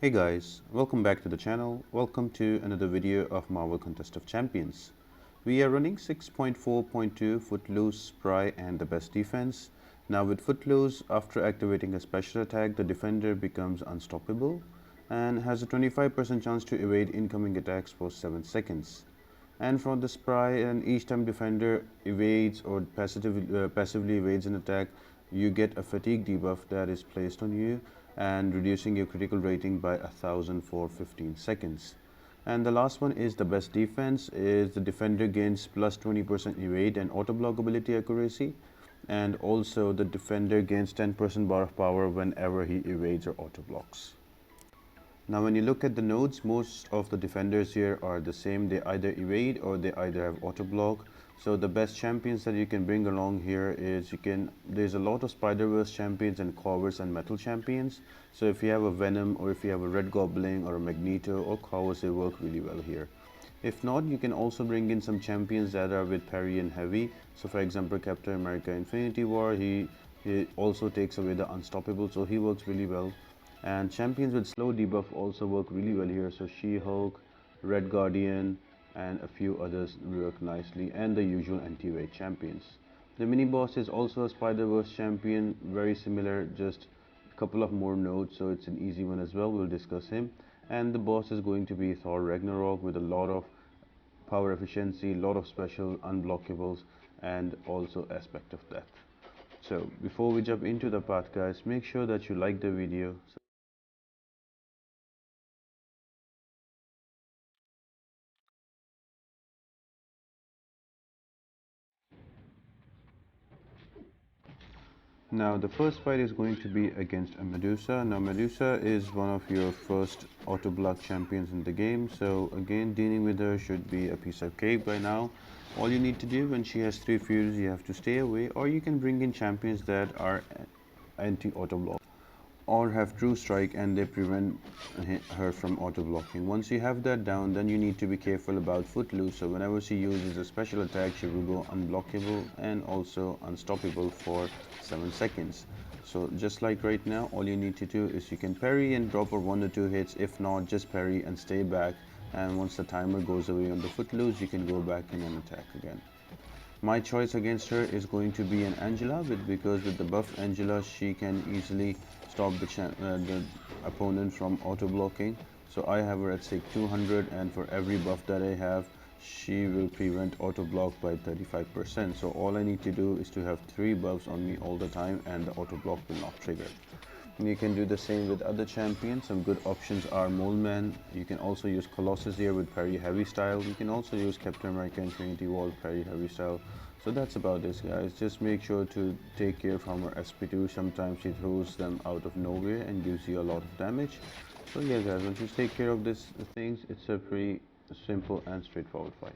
Hey guys, welcome back to the channel. Welcome to another video of Marvel Contest of Champions. We are running 6.4.2 Footloose, Spry and the Best Defense. Now with Footloose, after activating a special attack, the defender becomes unstoppable and has a 25% chance to evade incoming attacks for 7 seconds. And from the Spry, and each time defender evades or passively evades an attack, you get a fatigue debuff that is placed on you and reducing your critical rating by 1000 for 15 seconds. And the last one is the Best Defense. Is the defender gains plus 20% evade and auto block ability accuracy, and also the defender gains 10% bar of power whenever he evades or auto blocks. Now when you look at the nodes, most of the defenders here are the same. They either evade or they either have auto block. So the best champions that you can bring along here is there's a lot of Spider-Verse champions and Corvus and Metal champions. So if you have a Venom or if you have a Red Goblin or a Magneto or Corvus, they work really well here. If not, you can also bring in some champions that are with parry and heavy. So for example, Captain America Infinity War, he also takes away the unstoppable, so he works really well. And champions with slow debuff also work really well here. So She-Hulk, Red Guardian and a few others work nicely, and the usual anti-weight champions. The mini boss is also a Spider-Verse champion, very similar, just a couple of more nodes, so it's an easy one as well. We'll discuss him. And the boss is going to be Thor Ragnarok with a lot of power efficiency, a lot of special unblockables and also aspect of death. So before we jump into the part guys, make sure that you like the video. Now the first fight is going to be against a Medusa. Now Medusa is one of your first auto block champions in the game, so again dealing with her should be a piece of cake by now. All you need to do when she has 3 furies, you have to stay away, or you can bring in champions that are anti-auto block or have true strike and they prevent her from auto blocking. Once you have that down, then you need to be careful about Footloose. So whenever she uses a special attack, she will go unblockable and also unstoppable for 7 seconds. So just like right now, all you need to do is you can parry and drop her 1 or 2 hits. If not, just parry and stay back, and once the timer goes away on the Footloose, you can go back in and attack again. My choice against her is going to be an Angela, because with the buff Angela, she can easily stop the opponent from auto blocking. So I have her at stake 200, and for every buff that I have, she will prevent auto block by 35%. So all I need to do is to have 3 buffs on me all the time and the auto block will not trigger. And you can do the same with other champions. Some good options are Mole Man. You can also use Colossus here with parry heavy style. You can also use Captain America Infinity War parry heavy style. So that's about this guys. Just make sure to take care from her SP2. Sometimes she throws them out of nowhere and gives you a lot of damage. So yeah guys, once you take care of these things, it's a pretty simple and straightforward fight.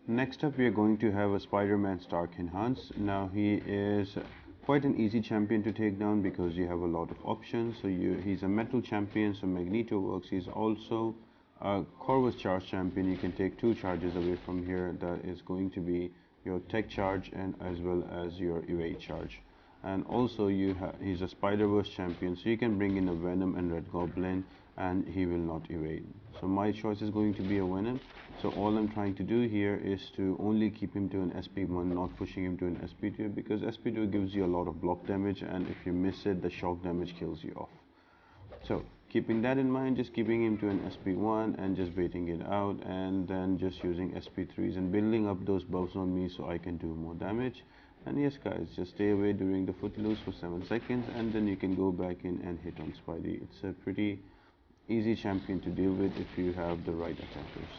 Next up we are going to have a Spiderman Stark enhance. Now he is quite an easy champion to take down because you have a lot of options. So he's a metal champion, so Magneto works. He's also Corvus charge champion, you can take two charges away from here. That is going to be your tech charge and as well as your evade charge. And also he's a Spider-Verse champion, so you can bring in a Venom and Red Goblin and he will not evade. So my choice is going to be a Venom. So all I'm trying to do here is to only keep him to an SP1, not pushing him to an SP2, because SP2 gives you a lot of block damage, and if you miss it, the shock damage kills you off. So keeping that in mind, just keeping him to an SP1 and just waiting it out, and then just using SP3s and building up those buffs on me so I can do more damage. And yes guys, just stay away during the Footloose for 7 seconds, and then you can go back in and hit on Spidey. It's a pretty easy champion to deal with if you have the right attackers.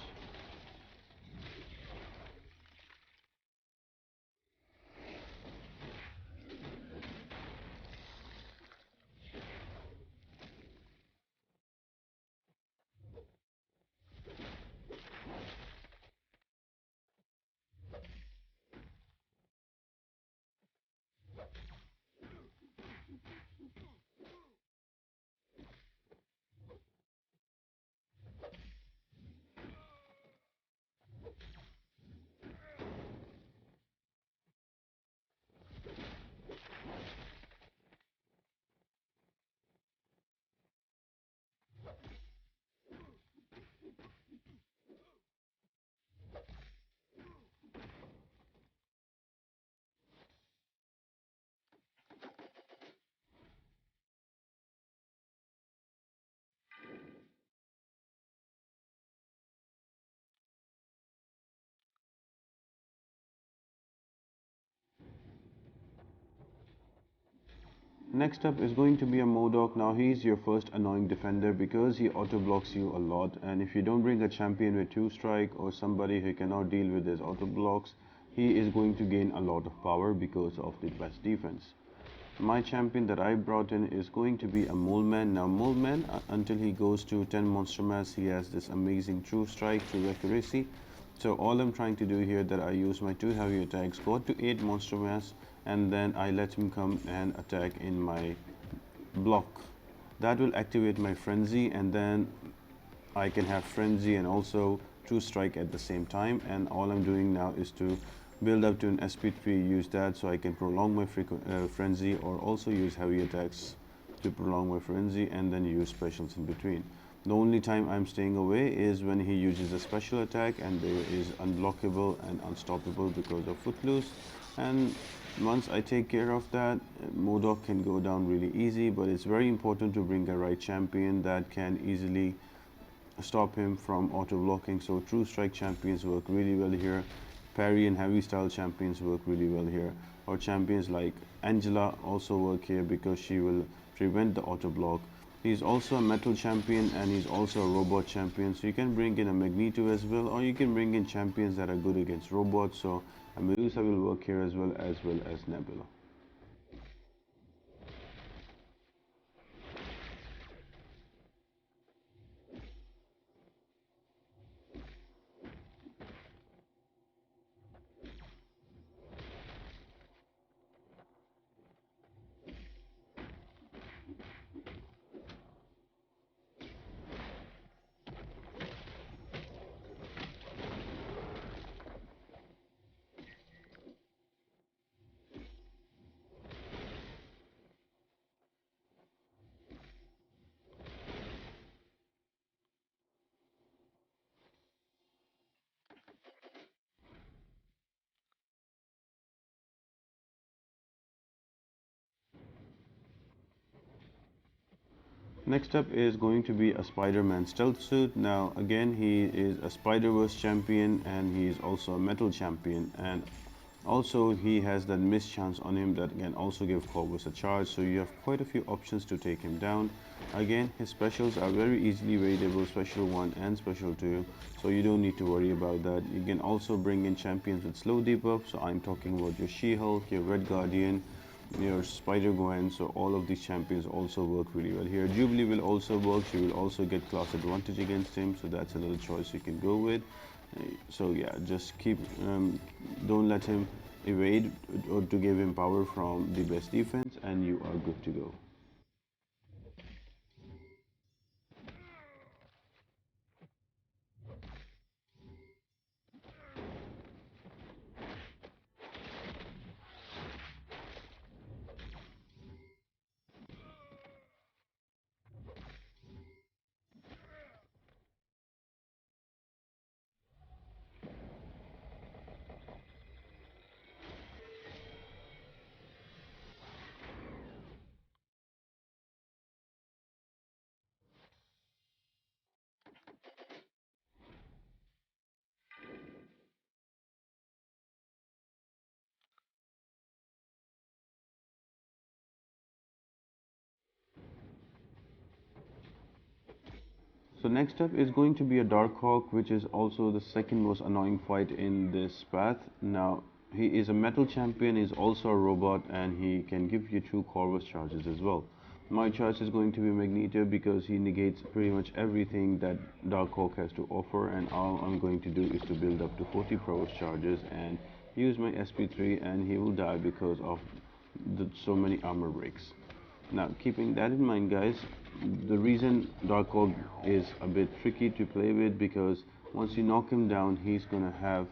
Next up is going to be a M.O.D.O.K. Now he's your first annoying defender because he auto blocks you a lot, and if you don't bring a champion with 2 strike or somebody who cannot deal with his auto blocks, he is going to gain a lot of power because of the best defense. My champion that I brought in is going to be a Mole Man. Now Mole Man, until he goes to 10 monster mass, he has this amazing true strike, true accuracy. So all I'm trying to do here that I use my 2 heavy attacks, go to 8 monster mass, and then I let him come and attack in my block. That will activate my frenzy, and then I can have frenzy and also true strike at the same time. And all I'm doing now is to build up to an SP3, use that so I can prolong my frenzy, or also use heavy attacks to prolong my frenzy, and then use specials in between. The only time I'm staying away is when he uses a special attack and there is unblockable and unstoppable because of Footloose. And once I take care of that, M.O.D.O.K can go down really easy, but it's very important to bring a right champion that can easily stop him from auto blocking. So true strike champions work really well here. Parry and heavy style champions work really well here. Or champions like Angela also work here because she will prevent the auto block. He's also a metal champion and he's also a robot champion, so you can bring in a Magneto as well, or you can bring in champions that are good against robots. So a Medusa will work here as Nebula. Next up is going to be a Spiderman Stealth suit. Now again, he is a Spider-Verse champion and he is also a metal champion, and also he has that miss chance on him that can also give Corvus a charge, so you have quite a few options to take him down. Again, his specials are very easily variable, special 1 and special 2, so you don't need to worry about that. You can also bring in champions with slow debuff, so I'm talking about your She-Hulk, your Red Guardian, your Spider-Gwen, so all of these champions also work really well here. Jubilee will also work, she will also get class advantage against him, so that's another choice you can go with. So yeah, just don't let him evade or to give him power from the best defense, and you are good to go. So next up is going to be a Darkhawk, which is also the second most annoying fight in this path. Now, he is a metal champion, is also a robot, and he can give you 2 Corvus charges as well. My choice is going to be Magneto because he negates pretty much everything that Darkhawk has to offer, and all I'm going to do is to build up to 40 Corvus charges and use my SP3, and he will die because of so many armor breaks. Now, keeping that in mind, guys, the reason Darkhawk is a bit tricky to play with, because once you knock him down, he's gonna have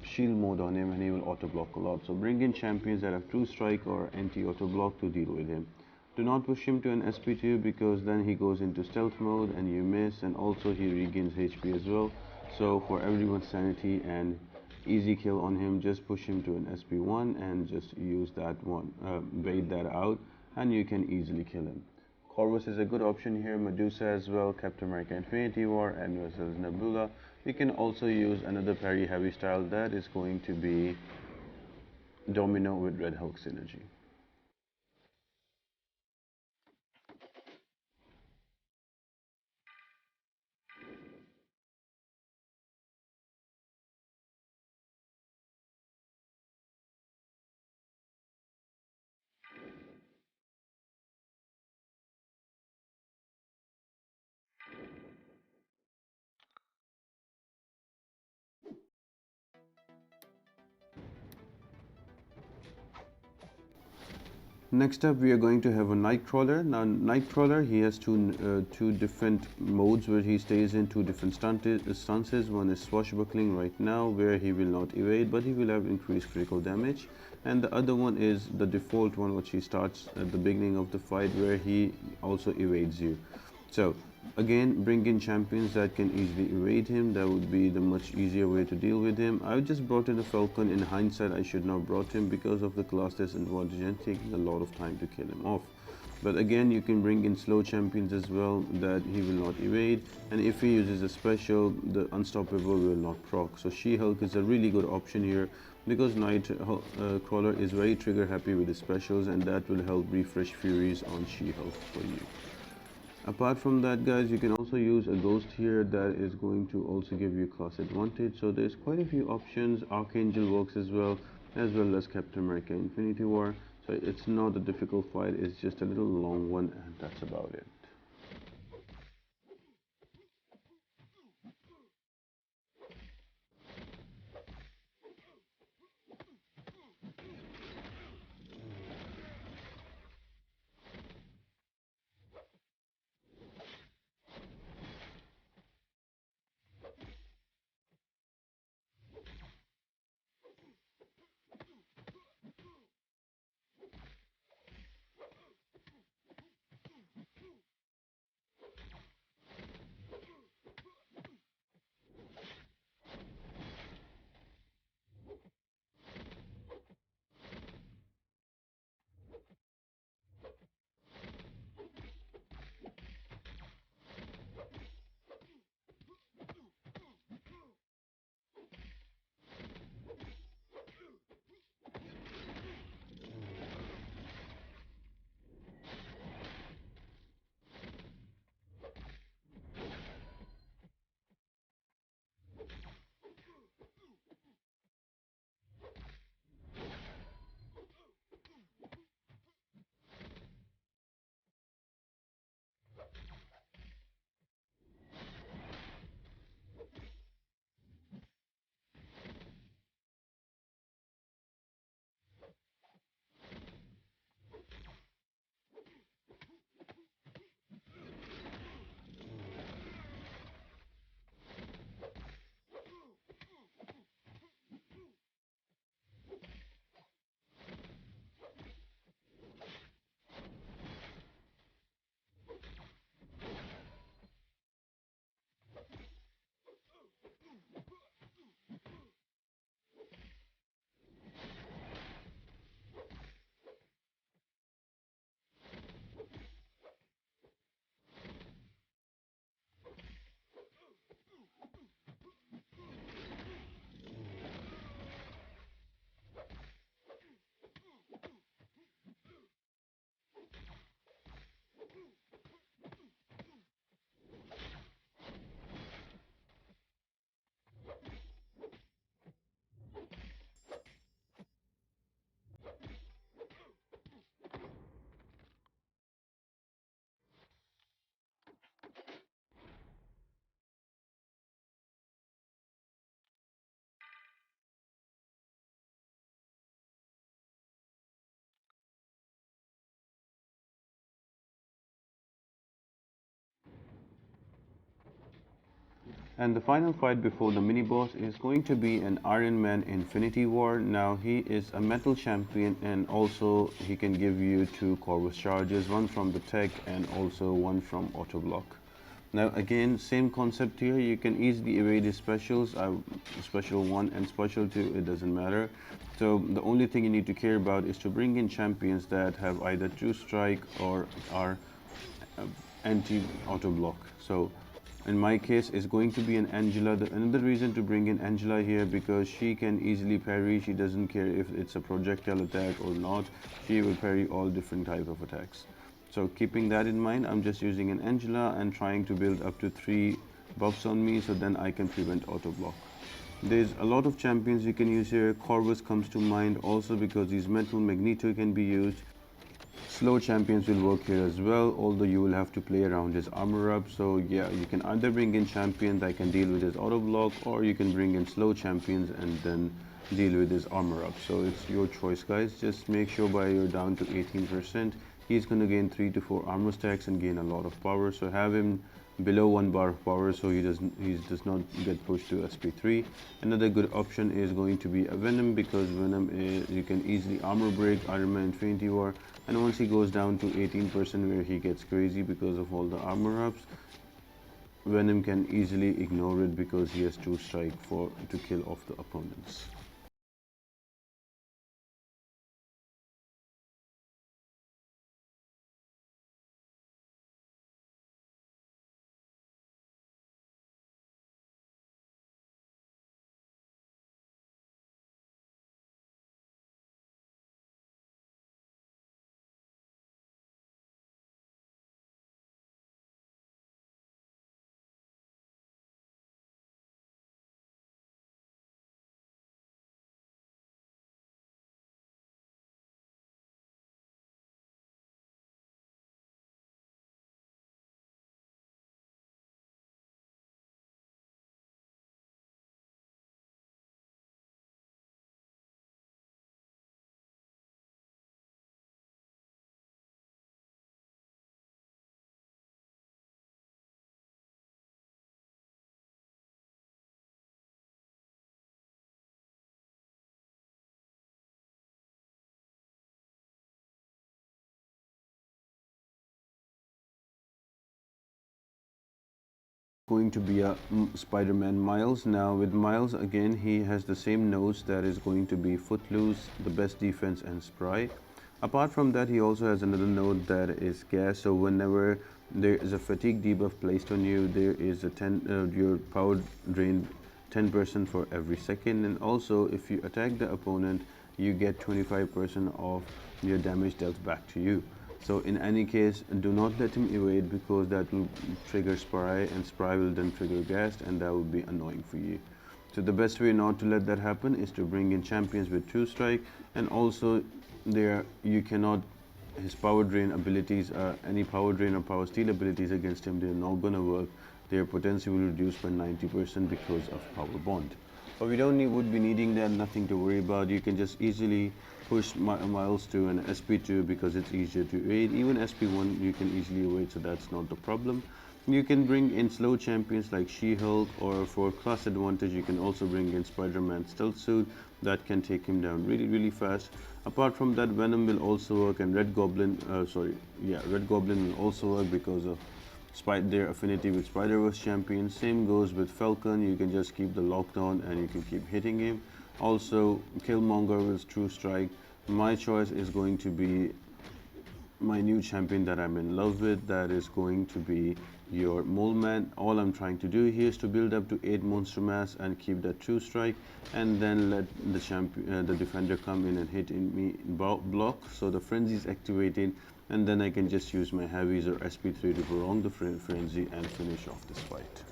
shield mode on him and he will auto block a lot. So bring in champions that have true strike or anti auto block to deal with him. Do not push him to an SP2 because then he goes into stealth mode and you miss, and also he regains HP as well. So for everyone's sanity and easy kill on him, just push him to an SP1 and just use that one, bait that out, and you can easily kill him. Corvus is a good option here, Medusa as well, Captain America Infinity War, and versus Nebula. You can also use another parry heavy style, that is going to be Domino with Red Hulk synergy. Next up, we are going to have a Nightcrawler. Now, Nightcrawler, he has two different modes where he stays in, two different stances. One is swashbuckling right now, where he will not evade, but he will have increased critical damage. And the other one is the default one, which he starts at the beginning of the fight, where he also evades you. So again, bring in champions that can easily evade him. That would be the much easier way to deal with him. I just brought in a Falcon. In hindsight, I should not have brought him because of the class disadvantage and taking a lot of time to kill him off. But again, you can bring in slow champions as well that he will not evade, and if he uses a special, the unstoppable will not proc. So She-Hulk is a really good option here because Nightcrawler is very trigger happy with his specials, and that will help refresh Furies on She-Hulk for you. Apart from that, guys, you can also use a ghost here that is going to also give you class advantage. So there's quite a few options. Archangel works as well as Captain America Infinity War. So it's not a difficult fight, it's just a little long one, and that's about it. And the final fight before the mini boss is going to be an Ironman Infinity War. Now he is a metal champion and also he can give you two Corvus charges, one from the tech and also one from auto-block. Now again, same concept here, you can easily evade his specials, special 1 and special 2, it doesn't matter. So the only thing you need to care about is to bring in champions that have either true strike or are anti-auto block. So in my case is going to be an Angela. Another reason to bring in Angela here, because she can easily parry. She doesn't care if it's a projectile attack or not. She will parry all different type of attacks. So keeping that in mind, I'm just using an Angela and trying to build up to 3 buffs on me, so then I can prevent auto block. There's a lot of champions you can use here. Corvus comes to mind also because these metal. Magneto can be used. Slow champions will work here as well, although you will have to play around his armor up. So yeah, you can either bring in champions that can deal with his auto block, or you can bring in slow champions and then deal with his armor up. So it's your choice, guys. Just make sure by you're down to 18%, he's going to gain 3 to 4 armor stacks and gain a lot of power. So have him below 1 bar of power so he does not get pushed to SP3. Another good option is going to be a Venom, because Venom is, you can easily armor break Ironman Infinity War, and once he goes down to 18% where he gets crazy because of all the armor ups, Venom can easily ignore it because he has true strike to kill off the opponents. Going to be a Spider-Man Miles. Now with Miles, again, he has the same nodes that is going to be Footloose, the best defense, and Spry. Apart from that, he also has another node that is gas. So whenever there is a fatigue debuff placed on you, there is a your power drain 10% for every second. And also if you attack the opponent, you get 25% of your damage dealt back to you. So in any case, do not let him evade, because that will trigger Spry, and Spry will then trigger Ghast, and that would be annoying for you. So the best way not to let that happen is to bring in champions with true strike, and also you cannot, his power drain abilities, any power drain or power steal abilities against him, they're not gonna work. Their potency will reduce by 90% because of power bond. But we would be needing that, nothing to worry about. You can just easily push Miles to an SP2 because it's easier to evade. Even SP1 you can easily evade, so that's not the problem. You can bring in slow champions like She-Hulk, or for class advantage you can also bring in Spiderman Stealth suit that can take him down really fast. Apart from that, Venom will also work, and Red Goblin will also work because of their affinity with Spider-Verse champions. Same goes with Falcon. You can just keep the lockdown and you can keep hitting him. Also, Killmonger with True Strike. My choice is going to be my new champion that I'm in love with. That is going to be your Mole Man. All I'm trying to do here is to build up to 8 monster mass and keep that True Strike, and then let the defender come in and hit me block. So the frenzy is activated, and then I can just use my heavies or SP3 to prolong the frenzy and finish off this fight.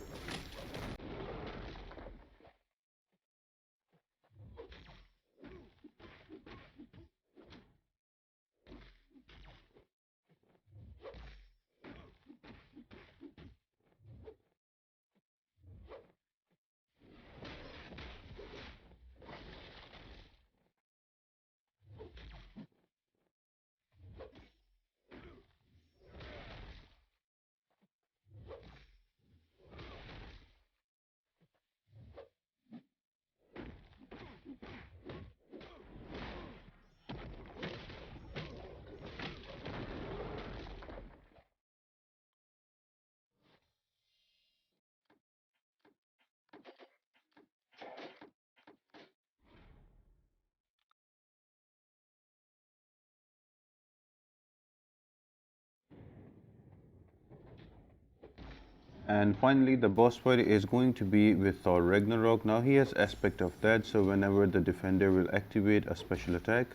And finally, the boss fight is going to be with Thor Ragnarok. Now he has aspect of that, so whenever the defender will activate a special attack,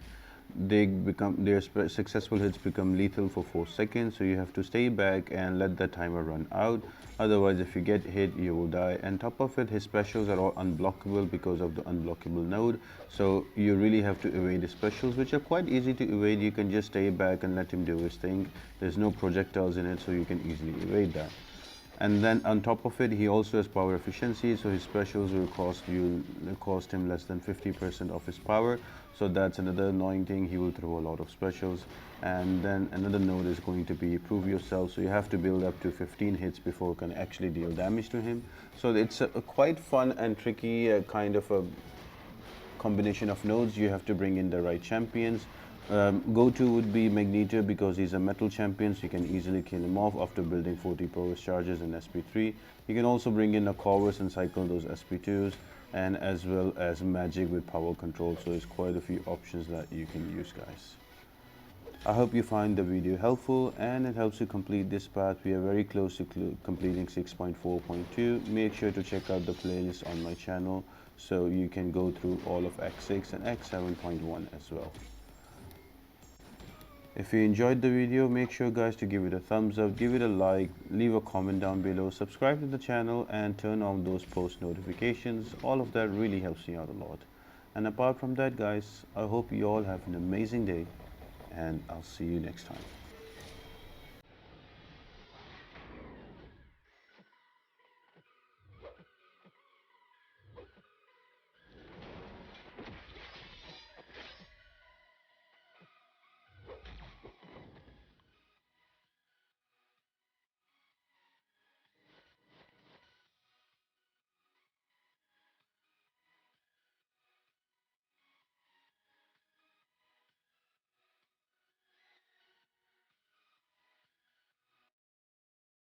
their successful hits become lethal for 4 seconds. So you have to stay back and let the timer run out. Otherwise, if you get hit, you will die. And top of it, his specials are all unblockable because of the unblockable node. So you really have to evade his specials, which are quite easy to evade. You can just stay back and let him do his thing. There's no projectiles in it, so you can easily evade that. And then on top of it, he also has power efficiency, so his specials will cost him less than 50% of his power. So that's another annoying thing. He will throw a lot of specials. And then another node is going to be prove yourself, so you have to build up to 15 hits before you can actually deal damage to him. So it's a quite fun and tricky kind of a combination of nodes. You have to bring in the right champions. Go-to would be Magneto because he's a metal champion, so you can easily kill him off after building 40 progress charges in SP3. You can also bring in a Corvus and cycle those SP2s, and as well as Magic with power control, so there's quite a few options that you can use, guys. I hope you find the video helpful and it helps you complete this path. We are very close to completing 6.4.2. Make sure to check out the playlist on my channel so you can go through all of Act 6 and Act 7.1 as well. If you enjoyed the video, make sure guys to give it a thumbs up, give it a like, leave a comment down below, subscribe to the channel and turn on those post notifications. All of that really helps me out a lot. And apart from that guys, I hope you all have an amazing day and I'll see you next time.